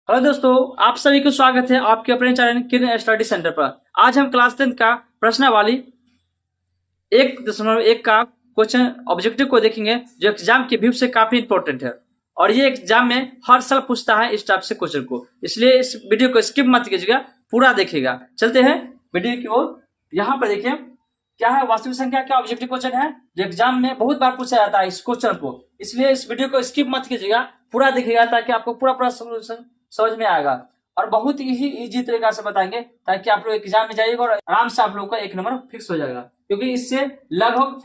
Hello दोस्तों, आप सभी को स्वागत है आपके अपने चैनल किरण स्टडी सेंटर पर। आज हम क्लास 10 का प्रश्नावली 1.1 का क्वेश्चन ऑब्जेक्टिव को देखेंगे, जो एग्जाम के व्यू से काफी इंपॉर्टेंट है और ये एग्जाम में हर साल पूछता है इस टाइप से क्वेश्चन को। इसलिए इस वीडियो को स्किप मत कीजिएगा, पूरा देखिएगा। चलते हैं वीडियो की ओर। यहाँ पर देखिए क्या है, वास्तविक संख्या का ऑब्जेक्टिव क्वेश्चन है जो एग्जाम में बहुत बार पूछा जाता है इस क्वेश्चन को। इसलिए इस वीडियो को स्किप मत कीजिएगा, पूरा देखिएगा ताकि आपको पूरा सोल्यूशन समझ में आएगा और बहुत ही इजी तरीका से बताएंगे ताकि आप लोग एग्जाम में जाइएगा और आराम से आप लोग का 1 नंबर फिक्स हो जाएगा, क्योंकि इससे लगभग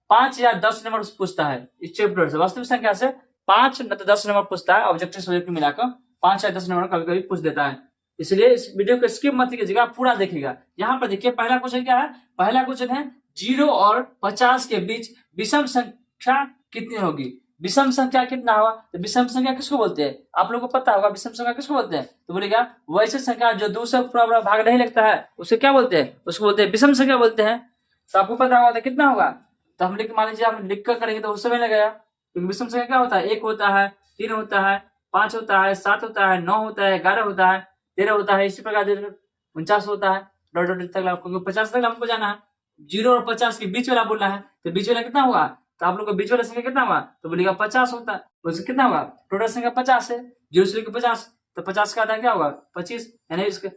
5 या 10 नंबर पूछता है इस चैप्टर से। वास्तविक संख्या से 5 न तो 10 नंबर पूछता है, ऑब्जेक्टिव सब्जेक्ट मिलाकर 5 या 10 नंबर कभी कभी पूछ देता है। इसलिए इस वीडियो को स्किप मत कीजिएगा, पूरा देखिएगा। यहाँ पर देखिए पहला क्वेश्चन क्या है। पहला क्वेश्चन है 0 और 50 के बीच विषम संख्या कितनी होगी। विषम संख्या कितना होगा, तो विषम संख्या किसको बोलते हैं, आप लोगों को पता होगा विषम संख्या किसको बोलते हैं। तो बोलेगा वैसे संख्या जो 2 से पूरा भाग नहीं लगता है उसे क्या बोलते हैं, उसको बोलते हैं विषम संख्या बोलते हैं। तो आपको पता होगा तो कितना होगा, तो हम मान लीजिए हम लिख कर करेंगे तो उस समय लगेगा, क्योंकि विषम संख्या क्या होता है, 1 होता है, 3 होता है, 5 होता है, 7 होता है, 9 होता है, 11 होता है, 13 होता है, इसी प्रकार 49 होता है, डॉट तक 50 तक हमको जाना है। 0 और 50 के बीच वाला बोलना है, तो बीच वाला कितना होगा, तो आप लोग का बीच वाला संख्या कितना होगा, तो बोलेगा 50 होता है। उससे कितना होगा, टोटल संख्या 50 है, 0 से लेकर 50, तो 50 का आधा क्या होगा 25, यानी इसका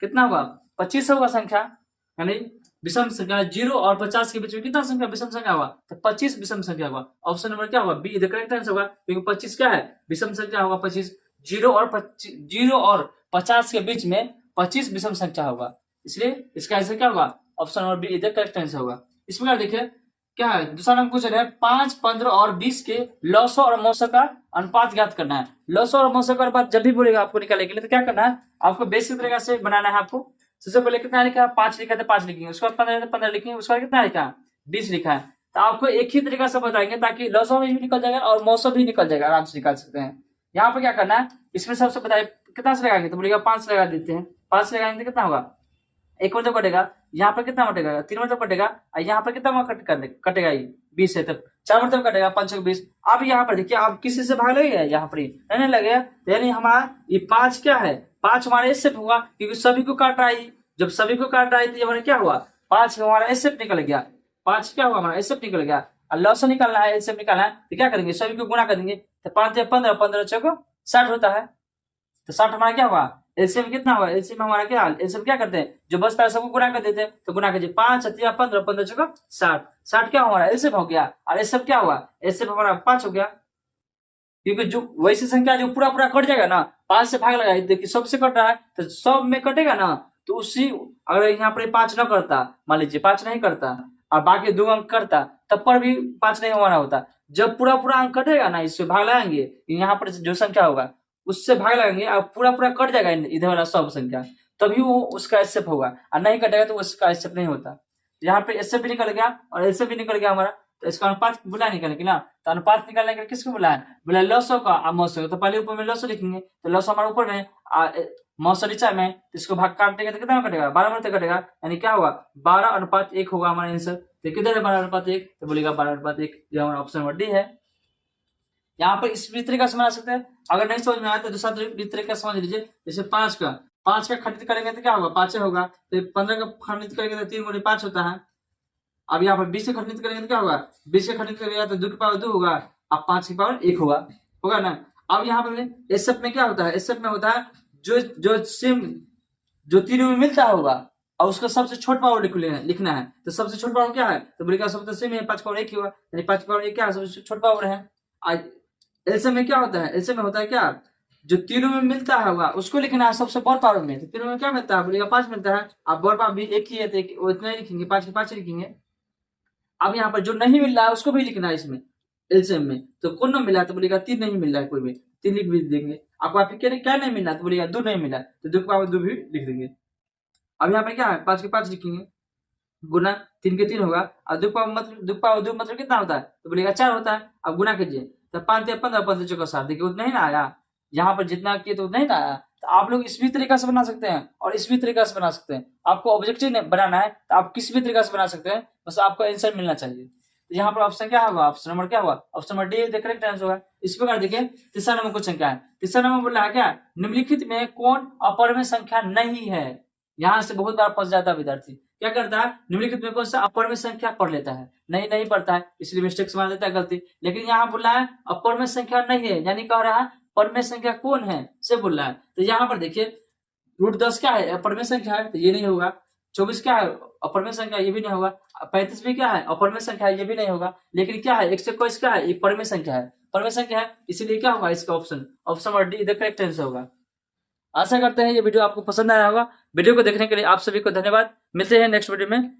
कितना होगा 25 होगा संख्या। यानी विषम संख्या 0 और 50 के बीच में कितना संख्या विषम संख्या होगा, तो 25 विषम संख्या होगा। ऑप्शन नंबर क्या होगा, बी द करेक्ट आंसर होगा, क्योंकि 25 क्या है विषम संख्या होगा 25। 0 और 50 के बीच में 25 विषम संख्या होगा, इसलिए इसका आंसर क्या होगा, option number be the correct answer होगा। इस प्रकार देखिए क्या है, दूसरा नंबर क्वेश्चन है 5, 15 और 20 के लॉसो और मोसो का अनुपात ज्ञात करना है। लॉसो और मोसो का अनुपात जब भी बोलेगा आपको निकालने के लिए तो क्या करना है, आपको बेसिक तरीका से बनाना है। आपको सबसे पहले कितना लिखा है, 5 लिखा है 5 लिखेंगे, उसके बाद 15 है 15 लिखेंगे, उसके बाद कितना लिखा है 20 लिखा है। तो आपको एक ही तरीका से बताएंगे ताकि लॉसो भी निकल जाएगा और मोसो भी निकल जाएगा, आराम से निकाल सकते हैं। यहाँ पर क्या करना है, इसमें सबसे बताइए कितना से लगाएंगे, तो बोलेगा 5 लगा देते हैं। 5 लगाएंगे कितना होगा, 1 मतलब कटेगा, यहाँ पर कितना कटेगा 3 मतलब कटेगा, और यहाँ पर कितना कटेगा ये 20 है, तब 4 मतलब कटेगा 5 20। अब यहाँ पर देखिए आप किसी से भाग लगेगा, यहाँ पर नहीं लगेगा, यानी हमारा ये 5 क्या है, 5 हमारा इससे होगा क्योंकि सभी को काट रहा है। जब सभी को काट रहा है तो हमारा क्या हुआ, 5 हमारा इससे निकल गया, 5 क्या हुआ हमारा इससे निकल गया। और लॉस निकालना है, इससे निकालना है, तो क्या करेंगे सभी को गुणा कर देंगे, तो 5 या 15, 15 चौको 60 होता है। तो 60 हमारा क्या होगा, एलसीएम कितना होगा, एलसीएम हमारा क्या, एलसीएम क्या करते हैं जो बचता है सबको गुणा कर देते हैं, तो गुणा कीजिए 5 या 15, 15 चौका 60, 60 क्या हमारा एलसीएम हो गया, और एलसीएम क्या हुआ, एलसीएम हमारा 5 हो गया। क्योंकि जो वैसी संख्या जो पूरा कट जाएगा ना, 5 से भाग लगा देखिए सबसे कट रहा है तो सब में कटेगा ना, तो उसी अगर यहाँ पर 5 न करता, मान लीजिए 5 नहीं करता और बाकी 2 अंक करता, तब पर भी 5 नहीं होना होता। जब पूरा अंक कटेगा ना, इससे भाग लगाएंगे, यहाँ पर जो संख्या होगा उससे भाग लगाएंगे और पूरा कट जाएगा इधर वाला सब संख्या, तभी वो उसका एसएफ होगा, और नहीं कटेगा तो उसका एसएफ नहीं होता। यहाँ पे एसएफ भी निकल गया और एसएफ भी निकल गया हमारा, तो इसका अनुपात बुला निकल के ना, तो अनुपात निकालने के लिए किसको बुलाया, बोला लॉसो का और मोसो। तो पहले ऊपर में लॉसो लिखेंगे, तो लॉसो हमारा ऊपर में मोसो नीचा में, तो इसको भाग काट देंगे तो कितना कटेगा 12 में कटेगा, यानी क्या होगा 12:1 होगा हमारा आंसर। तो किधर है 12:1, तो बोलेगा 12:1, जो हमारा ऑप्शन नंबर डी है। यहाँ पर इस तरीका से बना सकते हैं। अगर नहीं समझ में आया तो दूसरा तरीका समझ लीजिए, जैसे 5 का खंडित करेंगे तो क्या होगा 5 होगा, तो 15 का खंडित करेंगे तो 3 × 5 होता है। अब यहाँ पर 20 से खंडित करेंगे तो क्या होगा, 20 से खंडित करेगा तो 2 की पावर 2 होगा, अब 5 की पावर 1 होगा ना। अब यहाँ पर एसएफ में क्या होता है, एसएफ में होता है जो सेम जो तीनों में मिलता होगा और उसका सबसे छोटा पावर लिखना है। तो सबसे छोटा पावर क्या है, तो बोलेगा सब तो सेम है, 5 पावर 1 ही होगा, यानी 5 पावर 1 क्या है सबसे छोटा पावर है। एलसीएम में क्या होता है, एलसीएम में होता है क्या, जो तीनों में मिलता होगा उसको लिखना है सबसे बड़ पावर में। तो तीनों में क्या मिलता है, बोलेगा 5 मिलता है, अब बड़ पावर भी 1 ही है तो उतना ही लिखेंगे, 5 के 5 लिखेंगे। अब यहाँ पर जो नहीं मिल रहा है उसको भी लिखना है इसमें एलसीएम में, तो कौन ना मिला, तो बोलेगा 3 नहीं मिल रहा है, कोई भी 3 लिख भी देंगे। आपको आप क्या नहीं मिला, तो बोलेगा 2 नहीं मिला, तो 2 के पावर 2 भी लिख देंगे। अब यहाँ पे क्या है 5 के 5 लिखेंगे, गुना 3 के 3 होगा, और 2 पावर 2 मतलब कितना होता है, तो बोलेगा 4 होता है। अब गुना कीजिए, तो 5 या 15, 15 चौका 7, देखिए उतना ही ना आया, यहाँ पर जितना किए तो उतना ही ना आया। तो आप लोग इस भी तरीका से बना सकते हैं और इस भी तरीका से बना सकते हैं। आपको ऑब्जेक्टिव बनाना है तो आप किसी भी तरीका से बना सकते हैं, बस आपको आंसर मिलना चाहिए। तो यहाँ पर ऑप्शन क्या होगा, ऑप्शन नंबर क्या होगा, option number D the correct answer होगा। इस प्रकार देखिए तीसरा नंबर क्वेश्चन क्या है, तीसरा नंबर बोला है क्या, निम्नलिखित में कौन अपरिमेय संख्या नहीं है। यहाँ से बहुत बार फंस जाता है विद्यार्थी, क्या करता है, निम्नलिखित में कौन सा अपरिमेय संख्या पढ़ लेता है, नहीं पढ़ता है, इसलिए मिस्टेक्स मान लेता है गलती। लेकिन यहाँ बोला है अपरिमेय संख्या नहीं है, यानी कह रहा है परिमेय संख्या कौन है से बोल रहा है। तो यहाँ पर देखिए √10 क्या है, अपरिमेय संख्या है, तो ये नहीं होगा। 24 क्या है, अपरिमेय संख्या, ये भी नहीं होगा। 35 भी क्या है, अपरिमेय संख्या है, ये भी नहीं होगा। लेकिन क्या है 121 क्या है, एक परिमेय संख्या है, परिमेय संख्या है, इसीलिए क्या होगा इसका option number D the correct answer होगा। आशा करते हैं ये वीडियो आपको पसंद आया होगा। वीडियो को देखने के लिए आप सभी को धन्यवाद। मिलते हैं नेक्स्ट वीडियो में।